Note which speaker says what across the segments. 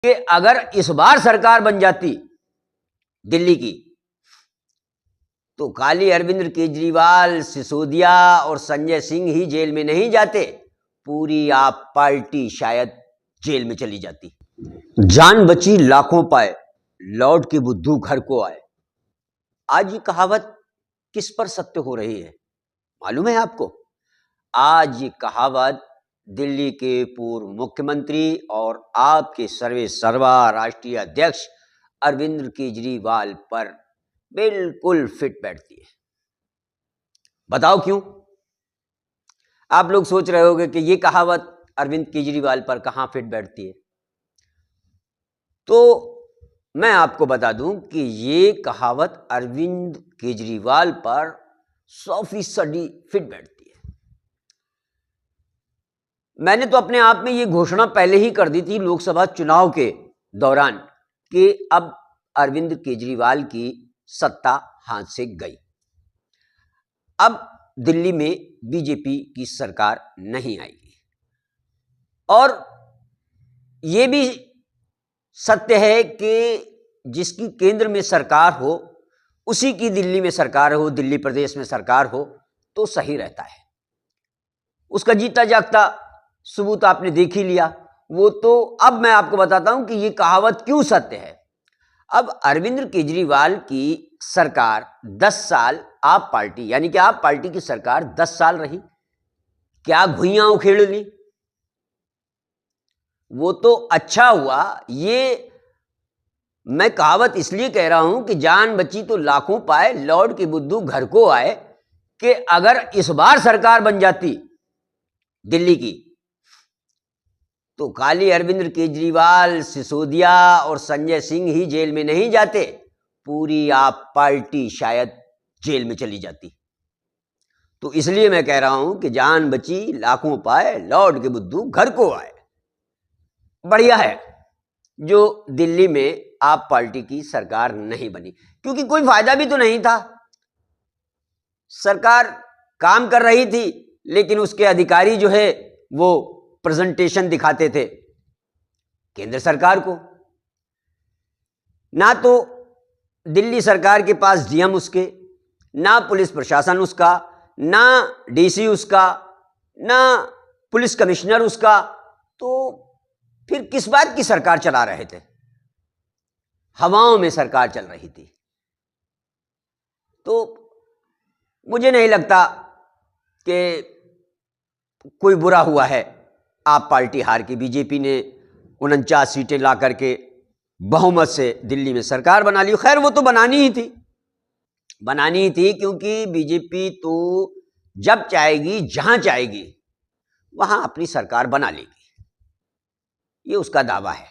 Speaker 1: कि अगर इस बार सरकार बन जाती दिल्ली की तो खाली अरविंद केजरीवाल, सिसोदिया और संजय सिंह ही जेल में नहीं जाते, पूरी आप पार्टी शायद जेल में चली जाती। जान बची लाखों पाए, लौट के बुद्धू घर को आए। आज ये कहावत किस पर सत्य हो रही है मालूम है आपको? आज ये कहावत दिल्ली के पूर्व मुख्यमंत्री और आपके सर्वे सर्वा राष्ट्रीय अध्यक्ष अरविंद केजरीवाल पर बिल्कुल फिट बैठती है। बताओ क्यों? आप लोग सोच रहे होंगे कि ये कहावत अरविंद केजरीवाल पर कहां फिट बैठती है। तो मैं आपको बता दूं कि ये कहावत अरविंद केजरीवाल पर 100% फिट बैठती है। मैंने तो अपने आप में ये घोषणा पहले ही कर दी थी लोकसभा चुनाव के दौरान कि अब अरविंद केजरीवाल की सत्ता हाथ से गई। अब दिल्ली में बीजेपी की सरकार नहीं आएगी। और ये भी सत्य है कि जिसकी केंद्र में सरकार हो उसी की दिल्ली में सरकार हो, दिल्ली प्रदेश में सरकार हो तो सही रहता है। उसका जीता जागता सबूत आपने देख ही लिया। वो तो अब मैं आपको बताता हूं कि ये कहावत क्यों सत्य है। अब अरविंद केजरीवाल की सरकार 10 साल आप पार्टी यानी कि आप पार्टी की सरकार 10 साल रही, क्या घुइयां उखेड़ ली? वो तो अच्छा हुआ। ये मैं कहावत इसलिए कह रहा हूं कि जान बची तो लाखों पाए, लौट के बुद्धू घर को आए, कि अगर इस बार सरकार बन जाती दिल्ली की तो खाली अरविंद केजरीवाल, सिसोदिया और संजय सिंह ही जेल में नहीं जाते, पूरी आप पार्टी शायद जेल में चली जाती। तो इसलिए मैं कह रहा हूं कि जान बची लाखों पाए, लौट के बुद्धू घर को आए। बढ़िया है जो दिल्ली में आप पार्टी की सरकार नहीं बनी, क्योंकि कोई फायदा भी तो नहीं था। सरकार काम कर रही थी लेकिन उसके अधिकारी जो है वो प्रेजेंटेशन दिखाते थे केंद्र सरकार को। ना तो दिल्ली सरकार के पास डीएम उसके, ना पुलिस प्रशासन उसका, ना डीसी उसका, ना पुलिस कमिश्नर उसका, तो फिर किस बात की सरकार चला रहे थे? हवाओं में सरकार चल रही थी। तो मुझे नहीं लगता कि कोई बुरा हुआ है आप पार्टी हार की। बीजेपी ने 49 सीटें ला करके बहुमत से दिल्ली में सरकार बना ली। खैर वो तो बनानी ही थी क्योंकि बीजेपी तो जब चाहेगी, जहां चाहेगी वहां अपनी सरकार बना लेगी, ये उसका दावा है।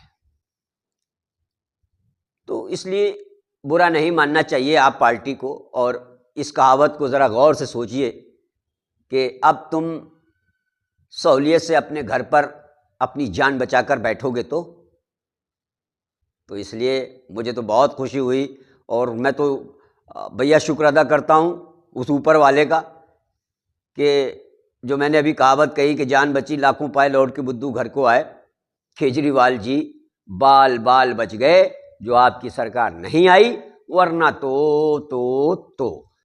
Speaker 1: तो इसलिए बुरा नहीं मानना चाहिए आप पार्टी को। और इस कहावत को जरा गौर से सोचिए कि अब तुम सहूलियत से अपने घर पर अपनी जान बचाकर बैठोगे तो इसलिए मुझे तो बहुत खुशी हुई। और मैं तो भैया शुक्र अदा करता हूँ उस ऊपर वाले का कि जो मैंने अभी कहावत कही कि जान बची लाखों पाए, लौट के बुद्धू घर को आए। केजरीवाल जी बाल बाल बच गए जो आपकी सरकार नहीं आई, वरना तो